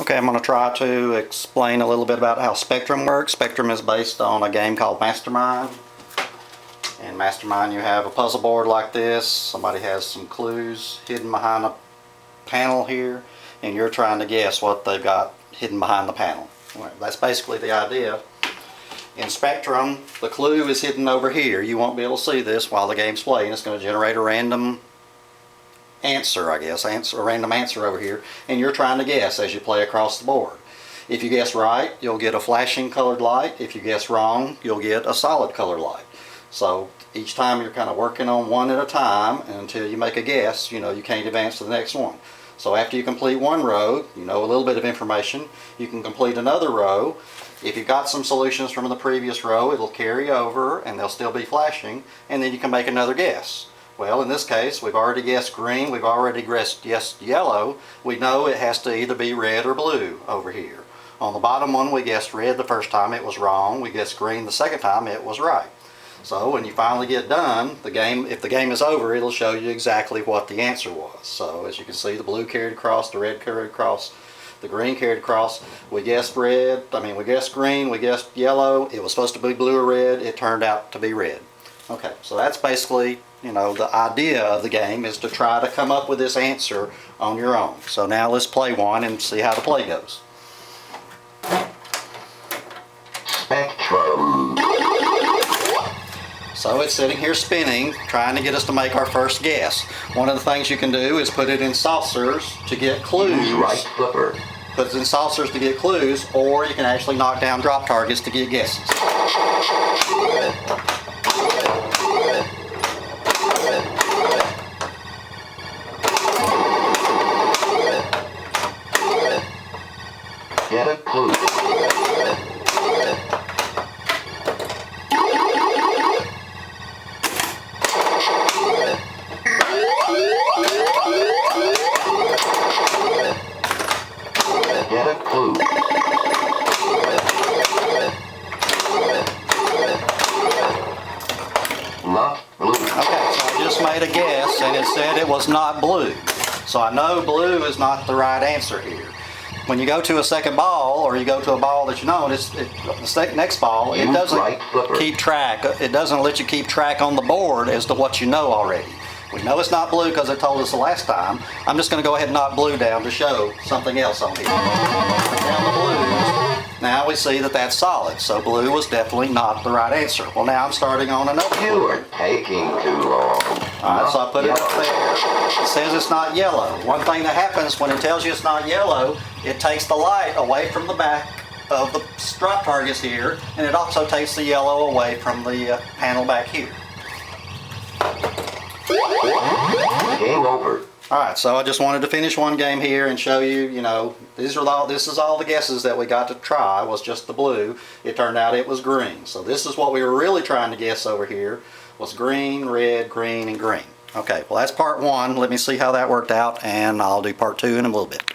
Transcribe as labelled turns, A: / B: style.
A: Okay, I'm going to try to explain a little bit about how Spectrum works. Spectrum is based on a game called Mastermind. In Mastermind you have a puzzle board like this. Somebody has some clues hidden behind a panel here, and you're trying to guess what they've got hidden behind the panel. Well, that's basically the idea. In Spectrum, the clue is hidden over here. You won't be able to see this while the game's playing. It's going to generate a random answer, I guess, a random answer over here, and you're trying to guess as you play across the board. If you guess right, you'll get a flashing colored light. If you guess wrong, you'll get a solid colored light. So each time you're kind of working on one at a time, and until you make a guess, you can't advance to the next one. So after you complete one row, you know a little bit of information, you can complete another row. If you've got some solutions from the previous row, it'll carry over and they'll still be flashing, and then you can make another guess. Well, in this case, we've already guessed green, we've already guessed yellow. We know it has to either be red or blue over here. On the bottom one, we guessed red the first time, it was wrong. We guessed green the second time, it was right. So when you finally get done, if the game is over, it'll show you exactly what the answer was. So as you can see, the blue carried across, the red carried across, the green carried across. We guessed green, we guessed yellow. It was supposed to be blue or red, it turned out to be red. Okay, so that's basically, the idea of the game is to try to come up with this answer on your own. So now let's play one and see how the play goes.
B: Spectrum.
A: So it's sitting here spinning, trying to get us to make our first guess. One of the things you can do is put it in saucers to get clues.
B: Use right flipper.
A: Put it in saucers to get clues, or you can actually knock down drop targets to get guesses.
B: Get a clue. Get a clue. Not blue.
A: Okay, so I just made a guess and it said it was not blue. So I know blue is not the right answer here. When you go to a second ball, or you go to a ball that the next ball, it doesn't keep track. It doesn't let you keep track on the board as to what you know already. We know it's not blue because it told us the last time. I'm just going to go ahead and knock blue down to show something else on here. Down the blues. Now we see that that's solid, so blue was definitely not the right answer. Well, now I'm starting on another
B: You
A: blue.
B: are taking too long.
A: Alright, so I put it up there. It says it's not yellow. One thing that happens when it tells you it's not yellow, it takes the light away from the back of the drop targets here, and it also takes the yellow away from the panel back here.
B: Game over.
A: Alright, so I just wanted to finish one game here and show you, this is all the guesses that we got to try, was just the blue. It turned out it was green. So this is what we were really trying to guess over here, was green, red, green, and green. Okay, well that's part one. Let me see how that worked out, and I'll do part two in a little bit.